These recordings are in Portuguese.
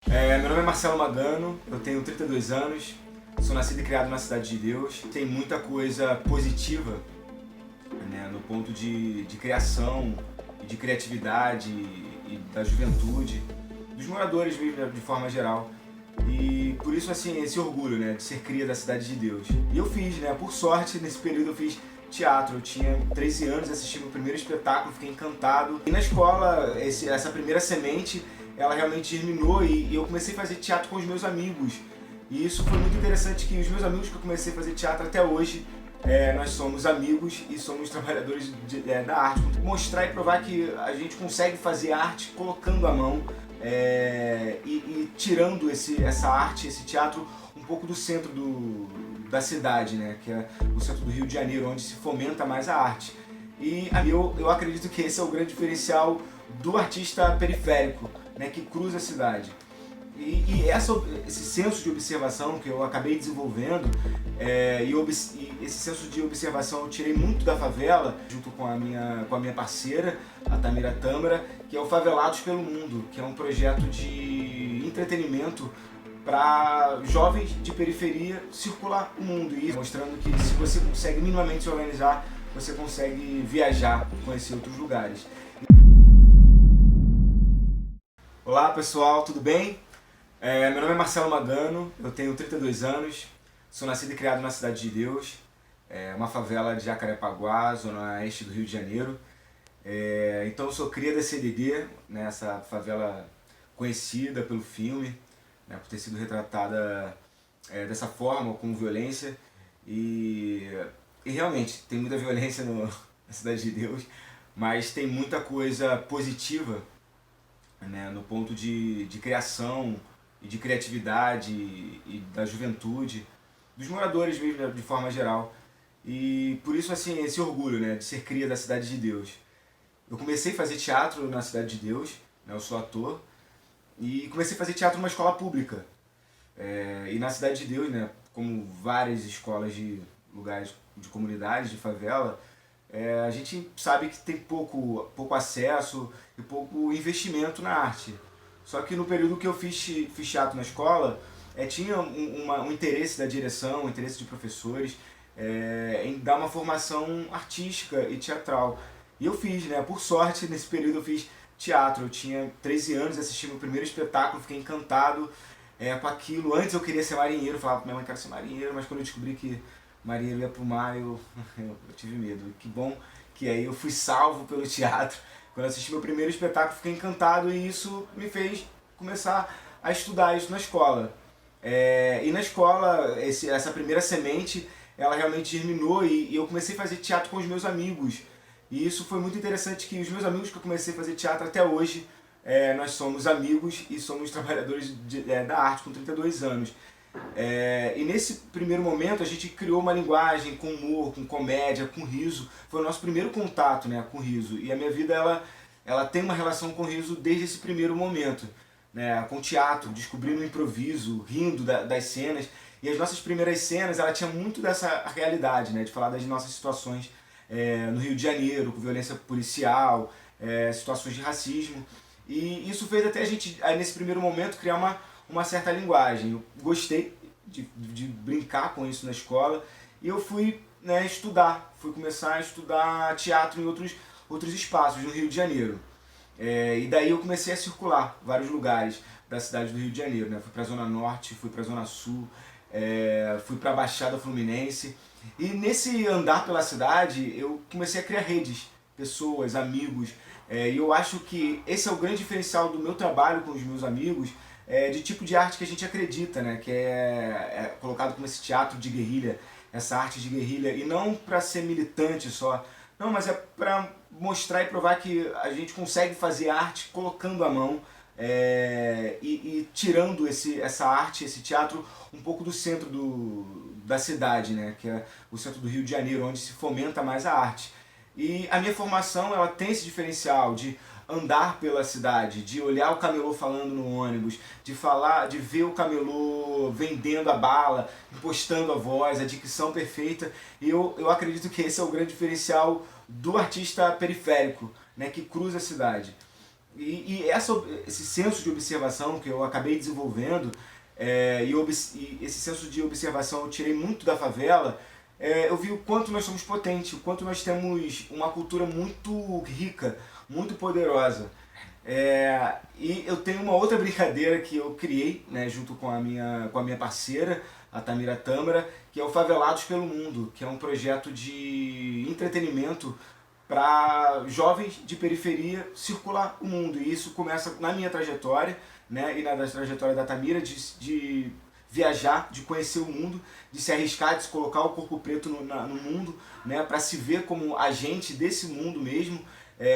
Meu nome é Marcelo Magano, eu tenho 32 anos, sou nascido e criado na Cidade de Deus. Tem muita coisa positiva, né, no ponto de criação, de criatividade e da juventude, dos moradores mesmo, de forma geral. E por isso, assim, esse orgulho, né, de ser cria da Cidade de Deus. E eu fiz, né, por sorte, nesse período eu fiz teatro. Eu tinha 13 anos, assisti meu primeiro espetáculo, fiquei encantado. E na escola, essa primeira semente, ela realmente germinou e eu comecei a fazer teatro com os meus amigos. E isso foi muito interessante, que os meus amigos que eu comecei a fazer teatro até hoje, nós somos amigos e somos trabalhadores da arte. Mostrar e provar que a gente consegue fazer arte colocando a mão e tirando essa arte, esse teatro, um pouco do centro da cidade, né? Que é o centro do Rio de Janeiro, onde se fomenta mais a arte. E eu acredito que esse é o grande diferencial do artista periférico, né? Que cruza a cidade. E esse senso de observação que eu acabei desenvolvendo, e esse senso de observação eu tirei muito da favela, junto com a minha parceira, a Tamira Tâmara, que é o Favelados pelo Mundo, que é um projeto de entretenimento para jovens de periferia circular o mundo, e mostrando que se você consegue minimamente se organizar, você consegue viajar, conhecer outros lugares. Olá pessoal, tudo bem? Meu nome é Marcelo Magano, eu tenho 32 anos, sou nascido e criado na Cidade de Deus, uma favela de Jacarepaguá, zona oeste do Rio de Janeiro. Então eu sou cria da CDD, né, essa favela conhecida pelo filme, né, por ter sido retratada dessa forma, com violência. E realmente tem muita violência na Cidade de Deus, mas tem muita coisa positiva, né, no ponto de criação e de criatividade e da juventude, dos moradores mesmo, de forma geral. E por isso, assim, esse orgulho, né, de ser cria da Cidade de Deus. Eu comecei a fazer teatro na Cidade de Deus, né, eu sou ator, e comecei a fazer teatro numa escola pública. E na Cidade de Deus, né, como várias escolas de lugares de comunidades, de favela, a gente sabe que tem pouco acesso e pouco investimento na arte. Só que no período que eu fiz teatro na escola, tinha um interesse da direção, um interesse de professores em dar uma formação artística e teatral. E eu fiz, né? Por sorte, nesse período eu fiz teatro. Eu tinha 13 anos, assisti meu primeiro espetáculo, fiquei encantado com aquilo. Antes eu queria ser marinheiro, falava pra minha mãe que quero ser marinheiro, mas quando eu descobri que marinheiro ia pro mar, eu tive medo. Que bom que aí eu fui salvo pelo teatro. Quando eu assisti meu primeiro espetáculo, fiquei encantado e isso me fez começar a estudar isso na escola. E na escola, essa primeira semente, ela realmente germinou e eu comecei a fazer teatro com os meus amigos. E isso foi muito interessante, que os meus amigos que eu comecei a fazer teatro até hoje, nós somos amigos e somos trabalhadores da arte com 32 anos. E nesse primeiro momento a gente criou uma linguagem com humor, com comédia, com riso. Foi o nosso primeiro contato, né, com riso. E a minha vida ela tem uma relação com riso desde esse primeiro momento, né, com teatro, descobrindo o improviso, rindo das cenas. E as nossas primeiras cenas, ela tinha muito dessa realidade, né, de falar das nossas situações no Rio de Janeiro, com violência policial, situações de racismo. E isso fez até a gente, nesse primeiro momento, criar uma certa linguagem. Eu gostei de brincar com isso na escola e eu fui, né, fui começar a estudar teatro em outros espaços no Rio de Janeiro. E daí eu comecei a circular vários lugares da cidade do Rio de Janeiro, né? Fui para a Zona Norte, fui para a Zona Sul, fui para a Baixada Fluminense. E nesse andar pela cidade eu comecei a criar redes, pessoas, amigos. E eu acho que esse é o grande diferencial do meu trabalho com os meus amigos, de tipo de arte que a gente acredita, né? Que é colocado como esse teatro de guerrilha, essa arte de guerrilha, e não para ser militante só, não, mas é para mostrar e provar que a gente consegue fazer arte colocando a mão e tirando essa arte, esse teatro, um pouco do centro da cidade, né? Que é o centro do Rio de Janeiro, onde se fomenta mais a arte. E a minha formação, ela tem esse diferencial de andar pela cidade, de olhar o camelô falando no ônibus, de ver o camelô vendendo a bala, impostando a voz, a dicção perfeita. E eu acredito que esse é o grande diferencial do artista periférico, né, que cruza a cidade. Esse senso de observação que eu acabei desenvolvendo, e esse senso de observação eu tirei muito da favela, eu vi o quanto nós somos potentes, o quanto nós temos uma cultura muito rica, muito poderosa. E eu tenho uma outra brincadeira que eu criei, né, junto com a minha parceira, a Tamira Tâmara, que é o Favelados pelo Mundo, que é um projeto de entretenimento para jovens de periferia circular o mundo. E isso começa na minha trajetória, né, e na trajetória da Tamira, de viajar, de conhecer o mundo, de se arriscar, de se colocar o corpo preto no mundo, né, para se ver como agente desse mundo mesmo,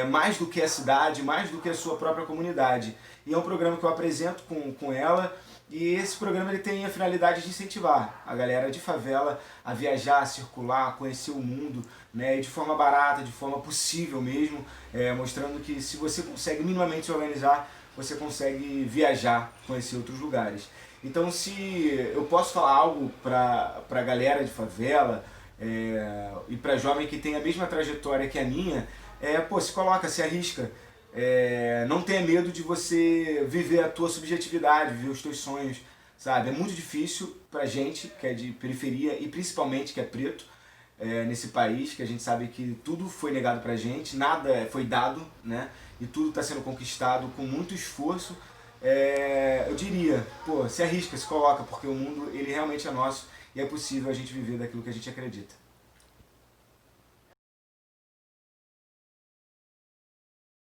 mais do que a cidade, mais do que a sua própria comunidade. E é um programa que eu apresento com ela, e esse programa ele tem a finalidade de incentivar a galera de favela a viajar, a circular, a conhecer o mundo, né, de forma barata, de forma possível mesmo, mostrando que se você consegue minimamente se organizar, você consegue viajar, conhecer outros lugares. Então, se eu posso falar algo para a galera de favela e para jovem que tem a mesma trajetória que a minha, pô, se coloca, se arrisca. Não tenha medo de você viver a tua subjetividade, viver os teus sonhos, sabe? É muito difícil pra gente que é de periferia e principalmente que é preto nesse país, que a gente sabe que tudo foi negado pra gente, nada foi dado, né? E tudo está sendo conquistado com muito esforço. Eu diria, pô, se arrisca, se coloca, porque o mundo ele realmente é nosso e é possível a gente viver daquilo que a gente acredita.